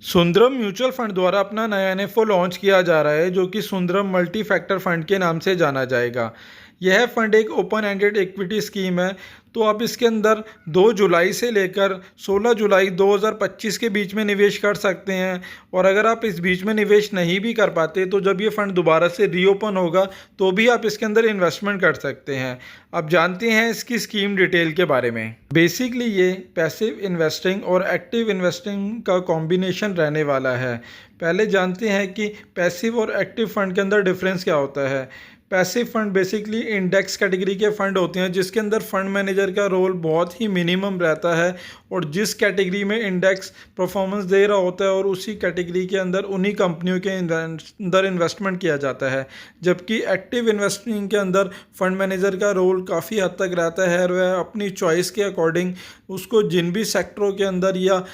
Sundaram mutual fund द्वारा अपना नया एनएफओ लॉन्च किया जा रहा है जो कि सुंदरम मल्टी फैक्टर फंड के नाम से जाना जाएगा। यह फंड एक ओपन एंडेड इक्विटी स्कीम है। तो आप इसके अंदर 2 जुलाई से लेकर 16 जुलाई 2025 के बीच में निवेश कर सकते हैं। और अगर आप इस बीच में निवेश नहीं भी कर पाते तो जब ये फंड दोबारा से रीओपन होगा तो भी आप इसके अंदर इन्वेस्टमेंट कर सकते हैं। अब जानते हैं इसकी स्कीम डिटेल के बारे में। बेसिकली ये पैसिव इन्वेस्टिंग और एक्टिव इन्वेस्टिंग का कॉम्बिनेशन रहने वाला है। पहले जानते हैं कि पैसिव और एक्टिव फंड के अंदर डिफरेंस क्या होता है। Passive fund basically index category के फंड होते हैं जिसके अंदर फंड मैनेजर का रोल बहुत ही मिनिमम रहता है और जिस कैटेगरी में इंडेक्स परफॉर्मेंस दे रहा होता है और उसी कैटेगरी के अंदर उन्हीं कंपनियों के अंदर इन्वेस्टमेंट किया जाता है। जबकि एक्टिव इन्वेस्टिंग के अंदर फंड मैनेजर का रोल काफ़ी हद तक रहता है और वह अपनी चॉइस के अकॉर्डिंग उसको जिन भी सेक्टरों के अंदर या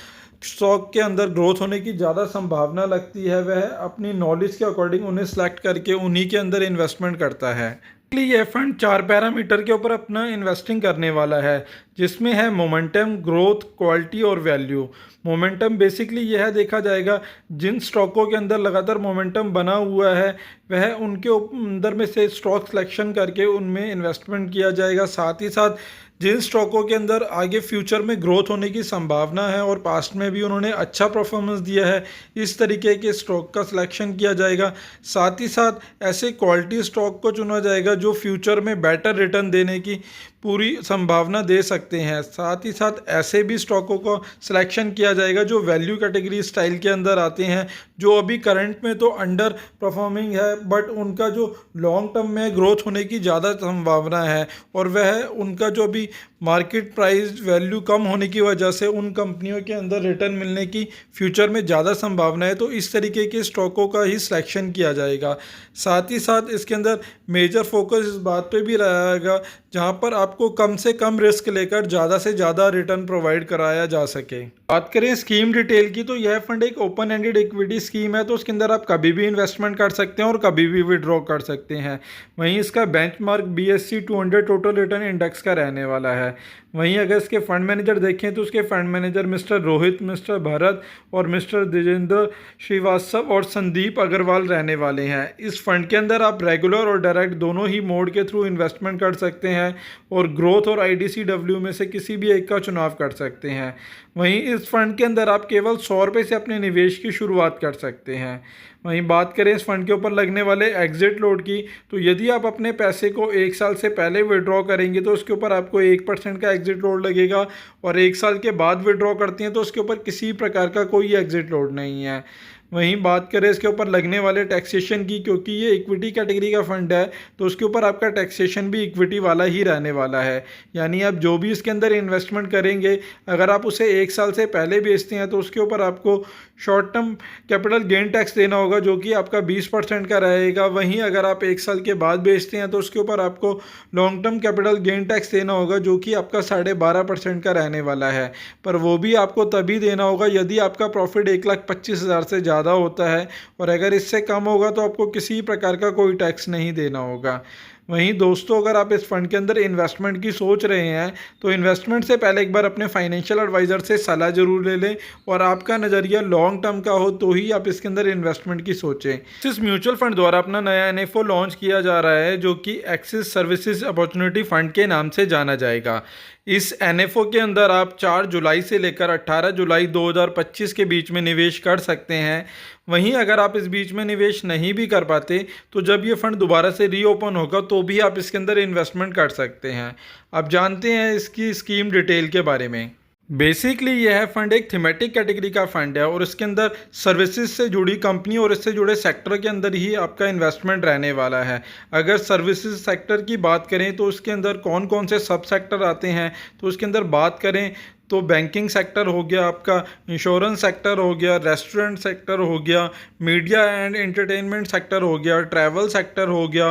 स्टॉक के अंदर ग्रोथ होने की ज़्यादा संभावना लगती है वह अपनी नॉलेज के अकॉर्डिंग उन्हें सेलेक्ट करके उन्हीं के अंदर इन्वेस्टमेंट करता है। इसलिए यह फंड 4 पैरामीटर के ऊपर अपना इन्वेस्टिंग करने वाला है जिसमें है मोमेंटम, ग्रोथ, क्वालिटी और वैल्यू। मोमेंटम बेसिकली यह देखा जाएगा जिन स्टॉकों के अंदर लगातार मोमेंटम बना हुआ है वह उनके अंदर में से स्टॉक सिलेक्शन करके उनमें इन्वेस्टमेंट किया जाएगा। साथ ही साथ जिन स्टॉकों के अंदर आगे फ्यूचर में ग्रोथ होने की संभावना है और पास्ट में भी उन्होंने अच्छा परफॉर्मेंस दिया है इस तरीके के स्टॉक का सिलेक्शन किया जाएगा। साथ ही साथ ऐसे क्वालिटी स्टॉक को चुना जाएगा जो फ्यूचर में बेटर रिटर्न देने की पूरी संभावना दे सकते हैं। साथ ही साथ ऐसे भी स्टॉकों को सिलेक्शन किया जाएगा जो वैल्यू कैटेगरी स्टाइल के अंदर आते हैं जो अभी करंट में तो अंडर परफॉर्मिंग है बट उनका जो लॉन्ग टर्म में ग्रोथ होने की ज़्यादा संभावना है और वह उनका जो अभी मार्केट प्राइस वैल्यू कम होने की वजह से उन कंपनियों के अंदर रिटर्न मिलने की फ्यूचर में ज़्यादा संभावना है। तो इस तरीके के स्टॉकों का ही सिलेक्शन किया जाएगा। साथ ही साथ इसके अंदर मेजर फोकस इस बात पे भी रहेगा जहाँ पर आपको कम से कम रिस्क लेकर ज़्यादा से ज़्यादा रिटर्न प्रोवाइड कराया जा सके। बात करें स्कीम डिटेल की तो यह फंड एक ओपन एंडेड इक्विटी स्कीम है तो उसके अंदर आप कभी भी इन्वेस्टमेंट कर सकते हैं और कभी भी विड्रॉ कर सकते हैं। वहीं इसका benchmark BSE 200 total return index का रहने वाला है। वहीं अगर इसके फंड मैनेजर देखें तो उसके fund manager mister Rohit, mister Bharat और मिस्टर दिजेंद्र श्रीवास्तव और संदीप अग्रवाल रहने वाले हैं। इस फंड के अंदर आप रेगुलर और डायरेक्ट दोनों ही मोड के थ्रू इन्वेस्टमेंट कर सकते हैं और ग्रोथ और IDCW में से किसी भी एक का चुनाव कर सकते हैं। वहीं इस फंड के अंदर आप केवल 100 रुपये से अपने निवेश की शुरुआत कर सकते हैं। वहीं बात करें इस फंड के ऊपर लगने वाले एग्जिट लोड की तो यदि आप अपने पैसे को 1 साल से पहले विड्रॉ करेंगे तो उसके ऊपर आपको 1% का एग्जिट लोड लगेगा और 1 साल के बाद विड्रॉ करते हैं तो उसके ऊपर किसी प्रकार का कोई एग्जिट लोड नहीं है। वहीं बात करें इसके ऊपर लगने वाले टैक्सेशन की, क्योंकि ये इक्विटी कैटेगरी का फंड है तो उसके ऊपर आपका टैक्सेशन भी इक्विटी वाला ही रहने वाला है। यानी आप जो भी इसके अंदर इन्वेस्टमेंट करेंगे अगर आप उसे 1 साल से पहले बेचते हैं तो उसके ऊपर आपको short term capital gain tax देना होगा जो कि आपका 20% का रहेगा। वहीं अगर आप 1 साल के बाद बेचते हैं तो उसके ऊपर आपको long term capital gain tax देना होगा जो कि आपका 12.5% का रहने वाला है। पर वो भी आपको तभी देना होगा यदि आपका प्रॉफिट 1,25,000 से ज़्यादा होता है और अगर इससे कम होगा तो आपको किसी प्रकार का कोई टैक्स नहीं देना होगा। वहीं दोस्तों अगर आप इस फंड के अंदर इन्वेस्टमेंट की सोच रहे हैं तो इन्वेस्टमेंट से पहले एक बार अपने फाइनेंशियल एडवाइज़र से सलाह जरूर ले लें और आपका नज़रिया लॉन्ग टर्म का हो तो ही आप इसके अंदर इन्वेस्टमेंट की सोचें। इस म्यूचुअल फंड द्वारा अपना नया एनएफओ लॉन्च किया जा रहा है जो कि एक्सिस सर्विसेज अपॉर्चुनिटी फंड के नाम से जाना जाएगा। इस एनएफओ के अंदर आप 4 जुलाई से लेकर 18 जुलाई 2025 के बीच में निवेश कर सकते हैं। वहीं अगर आप इस बीच में निवेश नहीं भी कर पाते तो जब ये फंड दोबारा से रीओपन होगा तो भी आप इसके अंदर इन्वेस्टमेंट कर सकते हैं। अब जानते हैं इसकी स्कीम डिटेल के बारे में। बेसिकली यह फंड एक थीमेटिक कैटेगरी का फंड है और इसके अंदर सर्विसेज से जुड़ी कंपनी और इससे जुड़े सेक्टर के अंदर ही आपका इन्वेस्टमेंट रहने वाला है। अगर सर्विसेज सेक्टर की बात करें तो उसके अंदर कौन कौन से सब सेक्टर आते हैं तो उसके अंदर बात करें तो बैंकिंग सेक्टर हो गया, आपका इंश्योरेंस सेक्टर हो गया, रेस्टोरेंट सेक्टर हो गया, मीडिया एंड एंटरटेनमेंट सेक्टर हो गया, ट्रैवल सेक्टर हो गया,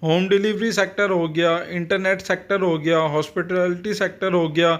होम डिलीवरी सेक्टर हो गया, इंटरनेट सेक्टर हो गया, हॉस्पिटैलिटी सेक्टर हो गया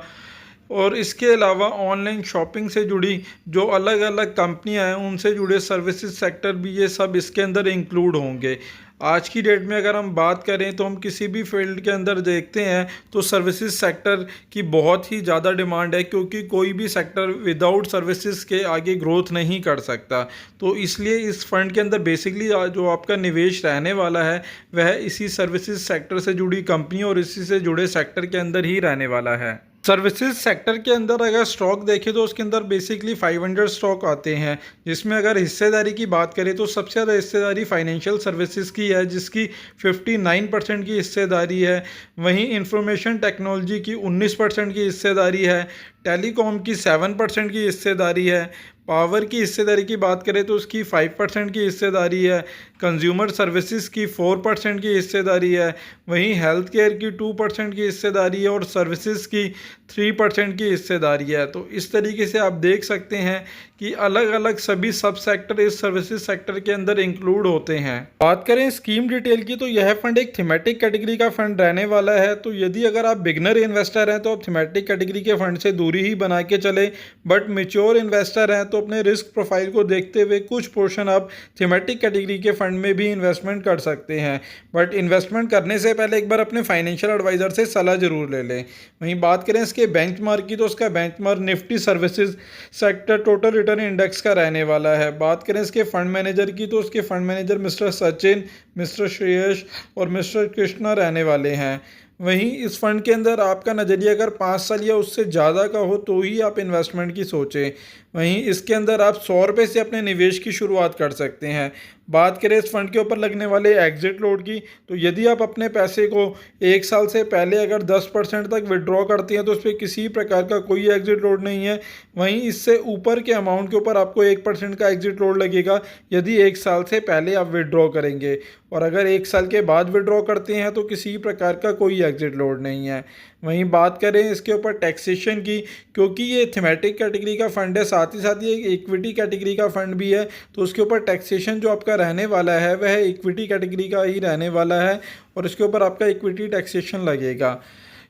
और इसके अलावा ऑनलाइन शॉपिंग से जुड़ी जो अलग अलग कंपनियां हैं उनसे जुड़े सर्विसेज सेक्टर भी ये सब इसके अंदर इंक्लूड होंगे। आज की डेट में अगर हम बात करें तो हम किसी भी फील्ड के अंदर देखते हैं तो सर्विसेज सेक्टर की बहुत ही ज़्यादा डिमांड है, क्योंकि कोई भी सेक्टर विदाउट सर्विसेज के आगे ग्रोथ नहीं कर सकता। तो इसलिए इस फंड के अंदर बेसिकली जो आपका निवेश रहने वाला है वह इसी सर्विसेज सेक्टर से जुड़ी कंपनी और इसी से जुड़े सेक्टर के अंदर ही रहने वाला है। सर्विसेज सेक्टर के अंदर अगर स्टॉक देखें तो उसके अंदर बेसिकली 500 स्टॉक आते हैं, जिसमें अगर हिस्सेदारी की बात करें तो सबसे ज़्यादा हिस्सेदारी फाइनेंशियल सर्विसेज की है, जिसकी 59% की हिस्सेदारी है। वहीं इंफॉर्मेशन टेक्नोलॉजी की 19% की हिस्सेदारी है। टेलीकॉम की 7% की हिस्सेदारी है। पावर की हिस्सेदारी की बात करें तो उसकी 5% की हिस्सेदारी है। कंज्यूमर सर्विसेज की 4% की हिस्सेदारी है। वहीं हेल्थ केयर की 2% की हिस्सेदारी है और सर्विसेज की 3% की हिस्सेदारी है। तो इस तरीके से आप देख सकते हैं कि अलग अलग सभी सब सेक्टर इस सर्विसेज सेक्टर के अंदर इंक्लूड होते हैं। बात करें स्कीम डिटेल की तो यह फंड एक थीमेटिक कैटेगरी का फंड रहने वाला है। तो यदि अगर आप बिगनर इन्वेस्टर हैं तो आप थीमेटिक कैटेगरी के फंड से दूरी ही बना के चले, बट मेच्योर इन्वेस्टर हैं तो अपने रिस्क प्रोफाइल को देखते हुए कुछ पोर्शन आप थीमेटिक कैटेगरी के फंड में भी इन्वेस्टमेंट कर सकते हैं। बट इन्वेस्टमेंट करने से पहले एक बार अपने फाइनेंशियल एडवाइज़र से सलाह जरूर ले लें। वहीं बात करें इसके बेंचमार्क की तो उसका benchmark Nifty services sector total return index का रहने वाला है। बात करें इसके फंड मैनेजर की तो उसके fund manager mister Sachin, mister Shreyas और मिस्टर कृष्णा रहने वाले हैं। वहीं इस फंड के अंदर आपका नज़रिया अगर 5 साल या उससे ज़्यादा का हो तो ही आप इन्वेस्टमेंट की सोचें। वहीं इसके अंदर आप 100 रुपये से अपने निवेश की शुरुआत कर सकते हैं। बात करें इस फंड के ऊपर लगने वाले एग्जिट लोड की तो यदि आप अपने पैसे को 1 साल से पहले अगर 10% तक विड्रॉ करते हैं तो उस पर किसी प्रकार का कोई एग्जिट लोड नहीं है। वहीं इससे ऊपर के अमाउंट के ऊपर आपको 1% का एग्जिट लोड लगेगा यदि 1 साल से पहले आप विड्रॉ करेंगे, और अगर 1 साल के बाद विड्रॉ करते हैं तो किसी प्रकार का कोई एग्जिट लोड नहीं है। वहीं बात करें इसके ऊपर टैक्सेशन की, क्योंकि ये थीमेटिक कैटेगरी का फंड है साथ ही एक इक्विटी कैटेगरी का फंड भी है, तो उसके ऊपर टैक्सेशन जो आपका रहने वाला है वह इक्विटी कैटेगरी का ही रहने वाला है और इसके ऊपर आपका इक्विटी टैक्सेशन लगेगा।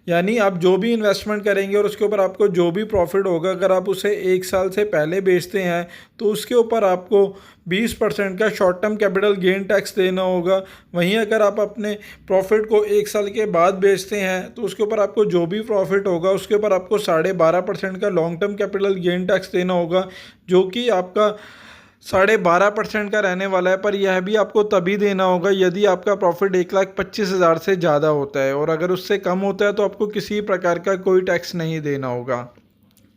यानी आप जो भी इन्वेस्टमेंट करेंगे और उसके ऊपर आपको जो भी प्रॉफिट होगा अगर आप उसे 1 साल से पहले बेचते हैं तो उसके ऊपर आपको 20% का short term capital gain tax देना होगा। वहीं अगर आप अपने प्रॉफिट को 1 साल के बाद बेचते हैं तो उसके ऊपर आपको जो भी प्रॉफिट होगा उसके ऊपर आपको 12.5% का long term capital gain tax देना होगा, जो कि आपका 12.5% का रहने वाला है। पर यह भी आपको तभी देना होगा यदि आपका प्रॉफिट 1,25,000 से ज़्यादा होता है, और अगर उससे कम होता है तो आपको किसी प्रकार का कोई टैक्स नहीं देना होगा।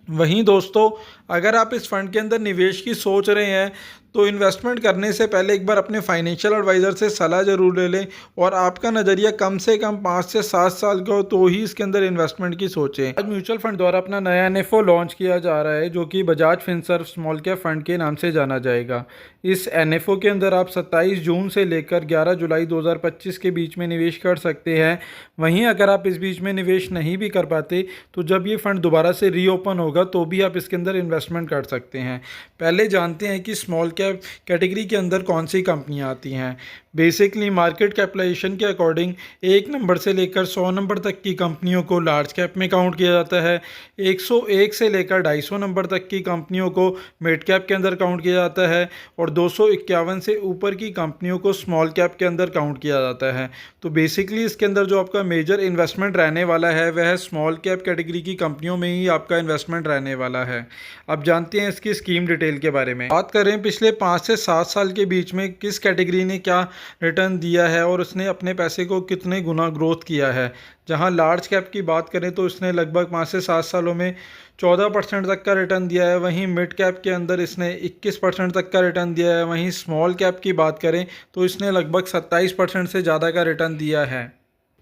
वहीं दोस्तों, अगर आप इस फंड के अंदर निवेश की सोच रहे हैं तो इन्वेस्टमेंट करने से पहले एक बार अपने फाइनेंशियल एडवाइज़र से सलाह ज़रूर ले लें, और आपका नज़रिया कम से कम 5 से 7 साल का हो तो ही इसके अंदर इन्वेस्टमेंट की सोचें। आज म्यूचुअल फंड द्वारा अपना नया एनएफओ लॉन्च किया जा रहा है, जो कि Bajaj Finserv small cap fund के नाम से जाना जाएगा। इस एनएफओ के अंदर आप 27 जून से लेकर 11 जुलाई 2025 के बीच में निवेश कर सकते हैं। वहीं अगर आप इस बीच में निवेश नहीं भी कर पाते तो जब ये फंड दोबारा से रीओपन होगा तो भी आप इसके अंदर इन्वेस्टमेंट कर सकते हैं। पहले जानते हैं कि स्मॉल कैप कैटेगरी के अंदर कौन सी कंपनियां आती हैं। बेसिकली मार्केट कैपिटलाइजेशन के अकॉर्डिंग 1 नंबर से लेकर 100 नंबर तक की कंपनियों को लार्ज कैप में काउंट किया जाता है। 101 से लेकर 250 नंबर तक की कंपनियों को मिड कैप के अंदर काउंट किया जाता है, और 251 से ऊपर की कंपनियों को स्मॉल कैप के अंदर काउंट किया जाता है। तो बेसिकली इसके अंदर जो आपका मेजर इन्वेस्टमेंट रहने वाला है वह स्मॉल कैप कैटेगरी की कंपनियों में ही आपका इन्वेस्टमेंट रहने वाला है। अब जानते हैं इसकी स्कीम डिटेल के बारे में। बात करें पिछले 5 से 7 साल के बीच में किस कैटेगरी ने क्या रिटर्न दिया है और उसने अपने पैसे को कितने गुना ग्रोथ किया है। जहां लार्ज कैप की बात करें तो इसने लगभग 5 से 7 सालों में 14% तक का रिटर्न दिया है। वहीं मिड कैप के अंदर इसने 21% तक का रिटर्न दिया है। वहीं स्मॉल कैप की बात करें तो इसने लगभग 27% से ज़्यादा का रिटर्न दिया है।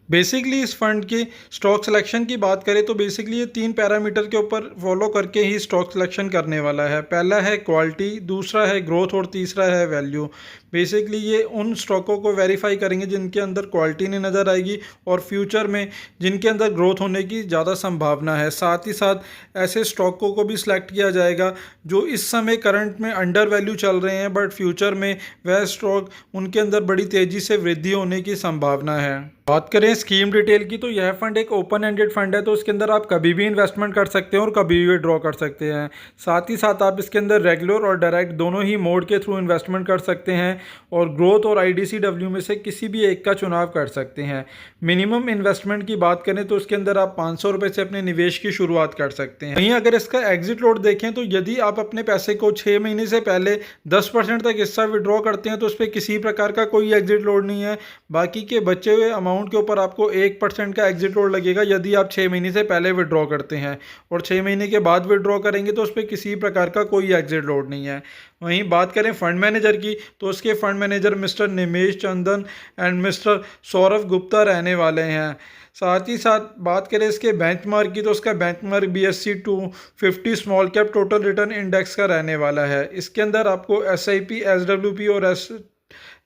बेसिकली इस फंड की स्टॉक सिलेक्शन की बात करें तो बेसिकली ये 3 पैरामीटर के ऊपर फॉलो करके ही स्टॉक सिलेक्शन करने वाला है। पहला है क्वालिटी, दूसरा है ग्रोथ और तीसरा है वैल्यू। बेसिकली ये उन स्टॉकों को वेरीफाई करेंगे जिनके अंदर क्वालिटी नहीं नज़र आएगी और फ्यूचर में जिनके अंदर ग्रोथ होने की ज़्यादा संभावना है। साथ ही साथ ऐसे स्टॉकों को भी सिलेक्ट किया जाएगा जो इस समय करंट में अंडर वैल्यू चल रहे हैं, बट फ्यूचर में वह स्टॉक उनके अंदर बड़ी तेज़ी से वृद्धि होने की संभावना है। बात करें स्कीम डिटेल की तो यह फंड एक ओपन एंडेड फंड है, तो इसके अंदर आप कभी भी इन्वेस्टमेंट कर सकते हैं और कभी भी विड्रॉ कर सकते हैं। साथ ही साथ आप इसके अंदर रेगुलर और डायरेक्ट दोनों ही मोड के थ्रू इन्वेस्टमेंट कर सकते हैं। और ग्रोथ और IDCW में से किसी भी एक का चुनाव कर सकते हैं। मिनिमम इन्वेस्टमेंट की बात करें तो इसके अंदर आप 500 रुपये से अपने निवेश की शुरुआत कर सकते हैं। वहीं अगर इसका एग्जिट लोड देखें तो यदि आप अपने पैसे को 6 महीने से पहले 10% तक हिस्सा विड्रॉ करते हैं तो उस पर किसी प्रकार का कोई एग्जिट लोड नहीं है। बाकी के बचे हुए अमाउंट के ऊपर आपको 1% का एग्जिट लोड लगेगा यदि आप 6 महीने से पहले विड्रॉ करते हैं, और 6 महीने के बाद विड्रॉ करेंगे तो उस पर किसी प्रकार का कोई एग्जिट लोड नहीं है। वहीं बात करें फंड मैनेजर की तो उसके fund manager mister Nimesh Chandan and mister Saurabh Gupta रहने वाले हैं। साथ ही साथ बात करें इसके बेंचमार्क की तो उसका benchmark BSE 250 small cap total return index का रहने वाला है। इसके अंदर आपको SIP, SWP और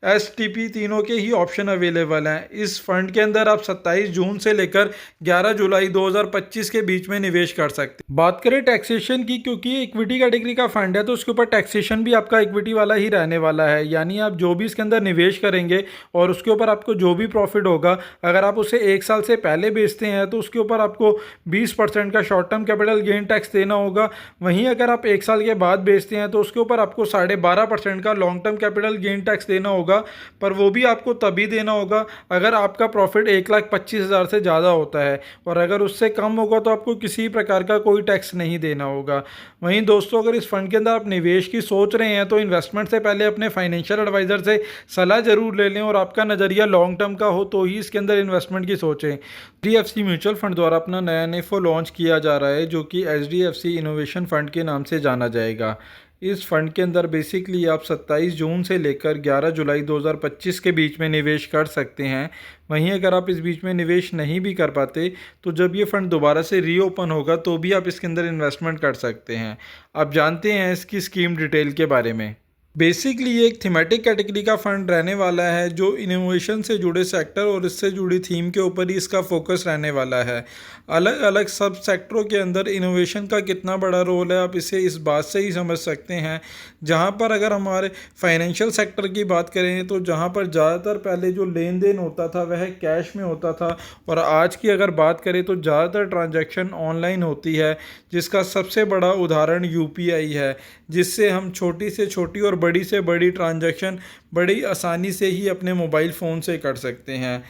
STP तीनों के ही ऑप्शन अवेलेबल हैं। इस फंड के अंदर आप 27 जून से लेकर 11 जुलाई 2025 के बीच में निवेश कर सकते हैं। बात करें टैक्सेशन की, क्योंकि इक्विटी कैटेगरी का फंड है तो उसके ऊपर टैक्सेशन भी आपका इक्विटी वाला ही रहने वाला है। यानी आप जो भी इसके अंदर निवेश करेंगे और उसके ऊपर आपको जो भी प्रॉफिट होगा, अगर आप उसे 1 साल से पहले बेचते हैं तो उसके ऊपर आपको 20% का short term capital gain tax देना होगा। वहीं अगर आप 1 साल के बाद बेचते हैं तो उसके ऊपर आपको 12.5% का long term capital gain tax देना होगा, पर वो भी आपको तभी देना होगा अगर आपका प्रॉफिट 1,25,000 से ज़्यादा होता है, और अगर उससे कम होगा तो आपको किसी प्रकार का कोई टैक्स नहीं देना होगा। वहीं दोस्तों, अगर इस फंड के अंदर आप निवेश की सोच रहे हैं तो इन्वेस्टमेंट से पहले अपने फाइनेंशियल एडवाइज़र से सलाह जरूर ले लें, और आपका नज़रिया लॉन्ग टर्म का हो तो ही इसके अंदर इन्वेस्टमेंट की सोचें। HDFC म्यूचुअल फंड द्वारा अपना नया NFO लॉन्च किया जा रहा है जो कि HDFC इनोवेशन फंड के नाम से जाना जाएगा। इस फंड के अंदर बेसिकली आप 27 जून से लेकर 11 जुलाई 2025 के बीच में निवेश कर सकते हैं। वहीं अगर आप इस बीच में निवेश नहीं भी कर पाते तो जब ये फंड दोबारा से रीओपन होगा तो भी आप इसके अंदर इन्वेस्टमेंट कर सकते हैं। आप जानते हैं इसकी स्कीम डिटेल के बारे में। बेसिकली ये एक थीमेटिक कैटेगरी का फंड रहने वाला है जो इनोवेशन से जुड़े सेक्टर और इससे जुड़ी थीम के ऊपर ही इसका फोकस रहने वाला है। अलग अलग सब सेक्टरों के अंदर इनोवेशन का कितना बड़ा रोल है आप इसे इस बात से ही समझ सकते हैं। जहां पर अगर हमारे फाइनेंशियल सेक्टर की बात करें तो जहां पर ज़्यादातर पहले जो लेन देन होता था वह कैश में होता था, और आज की अगर बात करें तो ज़्यादातर ट्रांजैक्शन ऑनलाइन होती है, जिसका सबसे बड़ा उदाहरण UPI है, जिससे हम छोटी से छोटी और बड़ी से बड़ी ट्रांजैक्शन बड़ी आसानी से ही अपने मोबाइल फ़ोन से कर सकते हैं।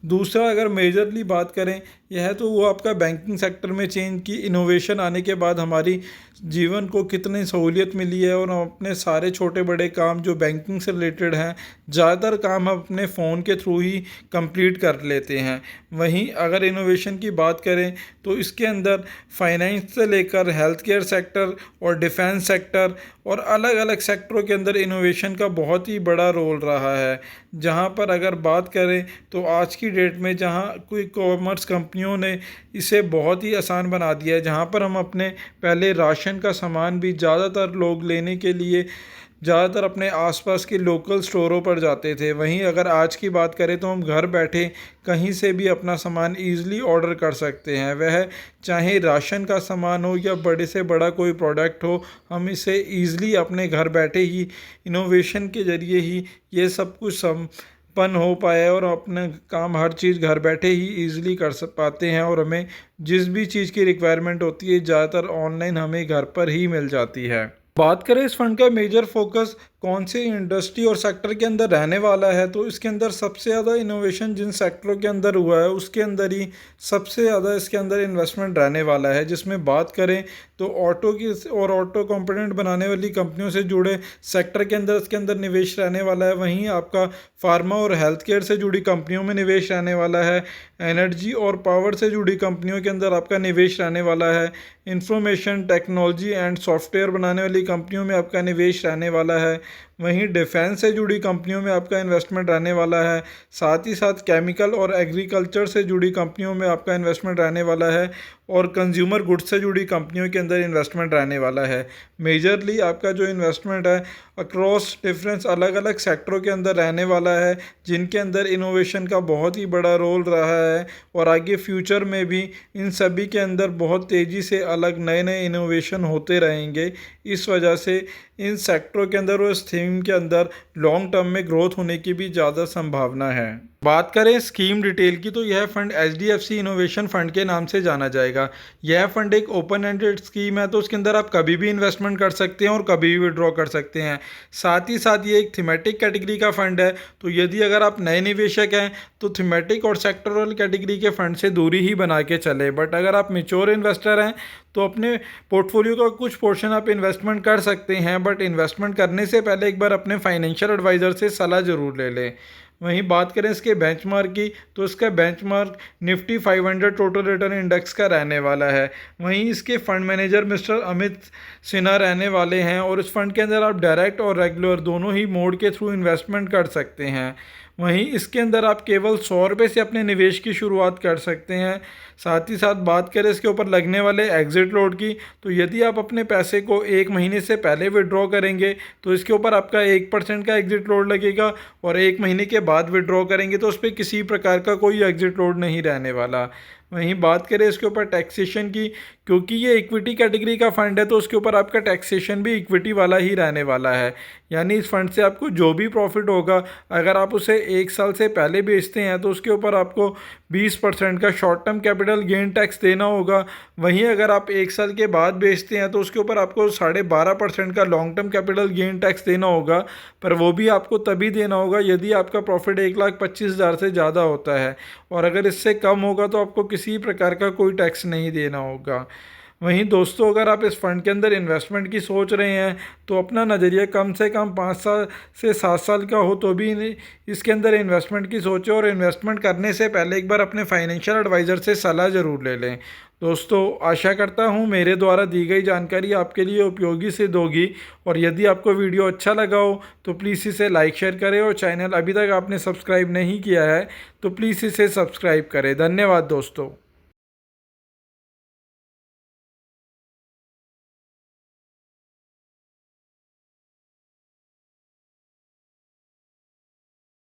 दूसरा, अगर मेजरली बात करें यह तो वो आपका बैंकिंग सेक्टर में चेंज की इनोवेशन आने के बाद हमारी जीवन को कितनी सहूलियत मिली है, और हम अपने सारे छोटे बड़े काम जो बैंकिंग से रिलेटेड हैं ज़्यादातर काम हम अपने फ़ोन के थ्रू ही कंप्लीट कर लेते हैं। वहीं अगर इनोवेशन की बात करें तो इसके अंदर फाइनेंस से लेकर हेल्थ केयर सेक्टर और डिफेंस सेक्टर और अलग अलग सेक्टरों के अंदर इनोवेशन का बहुत ही बड़ा रोल रहा है। जहां पर अगर बात करें तो आज की डेट में जहां कोई कॉमर्स कंपनियों ने इसे बहुत ही आसान बना दिया है, जहां पर हम अपने पहले राशन का सामान भी ज़्यादातर लोग लेने के लिए ज़्यादातर अपने आसपास के लोकल स्टोरों पर जाते थे, वहीं अगर आज की बात करें तो हम घर बैठे कहीं से भी अपना सामान ईज़िली ऑर्डर कर सकते हैं। वह चाहे राशन का सामान हो या बड़े से बड़ा कोई प्रोडक्ट हो, हम इसे ईज़िली अपने घर बैठे ही इनोवेशन के ज़रिए ही ये सब कुछ संपन्न हो पाया, और अपना काम हर चीज़ घर बैठे ही ईज़िली कर पाते हैं, और हमें जिस भी चीज़ की रिक्वायरमेंट होती है ज़्यादातर ऑनलाइन हमें घर पर ही मिल जाती है। बात करें इस फंड का मेजर फोकस कौन से इंडस्ट्री और सेक्टर के अंदर रहने वाला है, तो इसके अंदर सबसे ज़्यादा इनोवेशन जिन सेक्टरों के अंदर हुआ है उसके अंदर ही सबसे ज़्यादा इसके अंदर इन्वेस्टमेंट रहने वाला है। जिसमें बात करें तो ऑटो की और ऑटो कंपोनेंट बनाने वाली कंपनियों से जुड़े सेक्टर के अंदर इसके अंदर निवेश रहने वाला है। वहीं आपका फार्मा और हेल्थ केयर से जुड़ी कंपनियों में निवेश रहने वाला है। एनर्जी और पावर से जुड़ी कंपनियों के अंदर आपका निवेश रहने वाला है। इंफॉर्मेशन टेक्नोलॉजी एंड सॉफ्टवेयर बनाने वाली कंपनियों में आपका निवेश रहने वाला है। वहीं डिफेंस से जुड़ी कंपनियों में आपका इन्वेस्टमेंट रहने वाला है। साथ ही साथ केमिकल और एग्रीकल्चर से जुड़ी कंपनियों में आपका इन्वेस्टमेंट रहने वाला है, और कंज्यूमर गुड्स से जुड़ी कंपनियों के अंदर इन्वेस्टमेंट रहने वाला है। मेजरली आपका जो इन्वेस्टमेंट है अक्रॉस डिफरेंस अलग अलग सेक्टरों के अंदर रहने वाला है, जिनके अंदर इनोवेशन का बहुत ही बड़ा रोल रहा है, और आगे फ्यूचर में भी इन सभी के अंदर बहुत तेज़ी से अलग नए नए इनोवेशन होते रहेंगे। इस वजह से इन सेक्टरों के अंदर और इस थीम के अंदर लॉन्ग टर्म में ग्रोथ होने की भी ज़्यादा संभावना है। बात करें स्कीम डिटेल की तो यह फंड HDFC इनोवेशन फंड के नाम से जाना जाएगा। यह फंड एक ओपन एंडेड स्कीम है, तो उसके अंदर आप कभी भी इन्वेस्टमेंट कर सकते हैं और कभी भी विड्रॉ कर सकते हैं। साथ ही साथ ये एक थीमेटिक कैटेगरी का फंड है, तो यदि अगर आप नए निवेशक हैं तो थीमेटिक और सेक्टरल कैटेगरी के फंड से दूरी ही बना के चले। बट अगर आप मेच्योर इन्वेस्टर हैं तो अपने पोर्टफोलियो का कुछ पोर्शन आप इन्वेस्टमेंट कर सकते हैं, बट इन्वेस्टमेंट करने से पहले एक बार अपने फाइनेंशियल एडवाइज़र से सलाह ज़रूर ले लें। वहीं बात करें इसके बेंचमार्क की तो इसका benchmark Nifty 500 total return index का रहने वाला है। वहीं इसके fund manager mister Amit Sinha रहने वाले हैं और इस फंड के अंदर आप डायरेक्ट और रेगुलर दोनों ही मोड के थ्रू इन्वेस्टमेंट कर सकते हैं। वहीं इसके अंदर आप केवल 100 रुपये से अपने निवेश की शुरुआत कर सकते हैं। साथ ही साथ बात करें इसके ऊपर लगने वाले एग्ज़िट लोड की, तो यदि आप अपने पैसे को 1 महीने से पहले विड्रॉ करेंगे तो इसके ऊपर आपका 1% का एग्ज़िट लोड लगेगा, और 1 महीने के बाद विड्रॉ करेंगे तो उस पर किसी प्रकार का कोई एग्ज़िट लोड नहीं रहने वाला। वहीं बात करें इसके ऊपर टैक्सेशन की, क्योंकि ये इक्विटी कैटेगरी का फंड है तो उसके ऊपर आपका टैक्सेशन भी इक्विटी वाला ही रहने वाला है। यानी इस फंड से आपको जो भी प्रॉफिट होगा, अगर आप उसे 1 साल से पहले बेचते हैं तो उसके ऊपर आपको 20% का short term capital gain tax देना होगा। वहीं अगर आप 1 साल के बाद बेचते हैं तो उसके ऊपर आपको 12.5% का long term capital gain tax देना होगा, पर वो भी आपको तभी देना होगा यदि आपका प्रॉफिट 1,25,000 से ज़्यादा होता है, और अगर इससे कम होगा तो आपको किसी प्रकार का कोई टैक्स नहीं देना होगा। वहीं दोस्तों, अगर आप इस फंड के अंदर इन्वेस्टमेंट की सोच रहे हैं तो अपना नज़रिया कम से कम 5 साल से 7 साल का हो तो भी इसके अंदर इन्वेस्टमेंट की सोचें, और इन्वेस्टमेंट करने से पहले एक बार अपने फाइनेंशियल एडवाइज़र से सलाह ज़रूर ले लें। दोस्तों, आशा करता हूँ मेरे द्वारा दी गई जानकारी आपके लिए उपयोगी सिद्ध होगी, और यदि आपको वीडियो अच्छा लगा हो तो प्लीज़ इसे लाइक शेयर करें, और चैनल अभी तक आपने सब्सक्राइब नहीं किया है तो प्लीज़ इसे सब्सक्राइब करें। धन्यवाद दोस्तों।